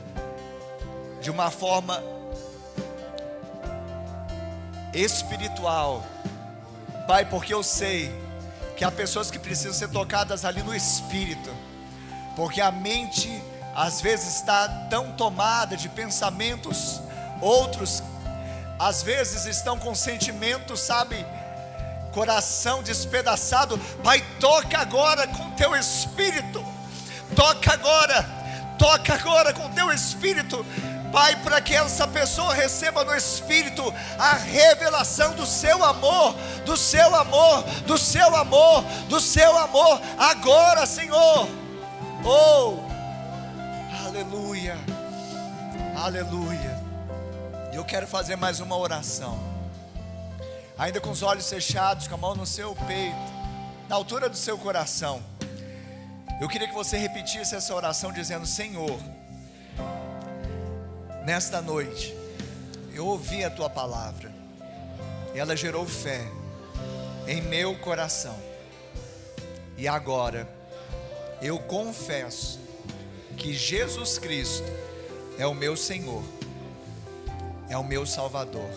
de uma forma espiritual, Pai, porque eu sei que há pessoas que precisam ser tocadas ali no Espírito, porque a mente às vezes está tão tomada de pensamentos, outros às vezes estão com sentimentos, coração despedaçado. Pai, toca agora com teu Espírito, toca agora com teu Espírito, Pai, para que essa pessoa receba no Espírito a revelação do seu amor, do seu amor, do seu amor, do seu amor, agora, Senhor. Oh, aleluia, aleluia. Eu quero fazer mais uma oração. ainda com os olhos fechados, com a mão no seu peito, na altura do seu coração, eu queria que você repetisse essa oração dizendo: Senhor, nesta noite, eu ouvi a tua palavra, e ela gerou fé em meu coração, e agora, eu confesso que Jesus Cristo é o meu Senhor, é o meu Salvador.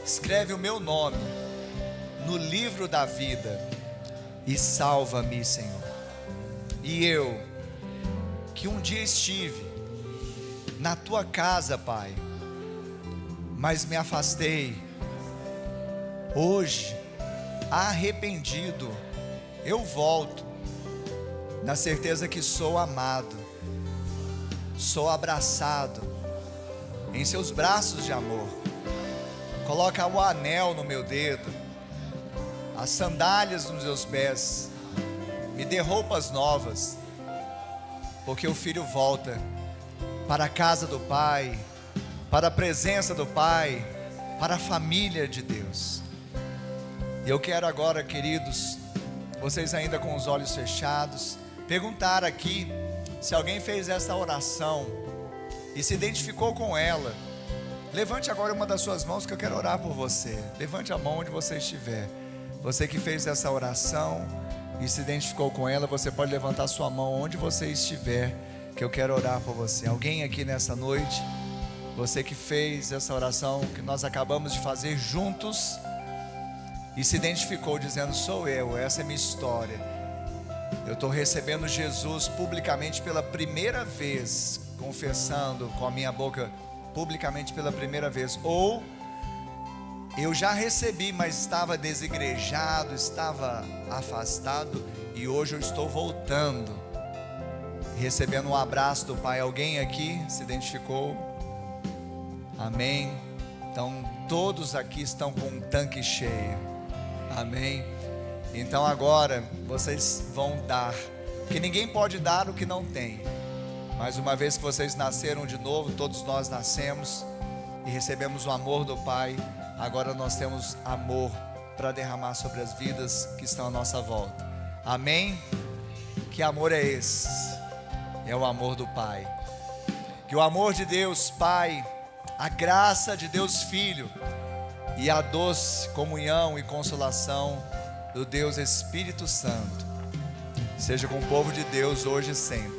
Escreve o meu nome no livro da vida e salva-me, Senhor. E eu, que um dia estive na tua casa, Pai, mas me afastei, hoje, arrependido, eu volto, na certeza que sou amado, sou abraçado em seus braços de amor. Coloca o anel no meu dedo, as sandálias nos meus pés, me dê roupas novas, porque o filho volta para a casa do Pai, para a presença do Pai, para a família de Deus. E eu quero agora, queridos, vocês ainda com os olhos fechados, perguntar aqui se alguém fez essa oração e se identificou com ela. Levante agora uma das suas mãos que eu quero orar por você. Levante a mão onde você estiver. Você que fez essa oração e se identificou com ela, você pode levantar sua mão onde você estiver, que eu quero orar por você. Alguém aqui nessa noite, você que fez essa oração que nós acabamos de fazer juntos e se identificou dizendo: sou eu, essa é minha história, eu estou recebendo Jesus publicamente pela primeira vez, confessando com a minha boca publicamente pela primeira vez, ou eu já recebi, mas estava desigrejado, estava afastado, e hoje eu estou voltando, recebendo um abraço do Pai. Alguém aqui se identificou? Amém. Então todos aqui estão com um tanque cheio. Amém. Então agora vocês vão dar, porque ninguém pode dar o que não tem. Mas uma vez que vocês nasceram de novo, todos nós nascemos e recebemos o amor do Pai, agora nós temos amor para derramar sobre as vidas que estão à nossa volta. Amém? Que amor é esse? É o amor do Pai. Que o amor de Deus Pai, a graça de Deus Filho e a doce comunhão e consolação do Deus Espírito Santo seja com o povo de Deus hoje e sempre.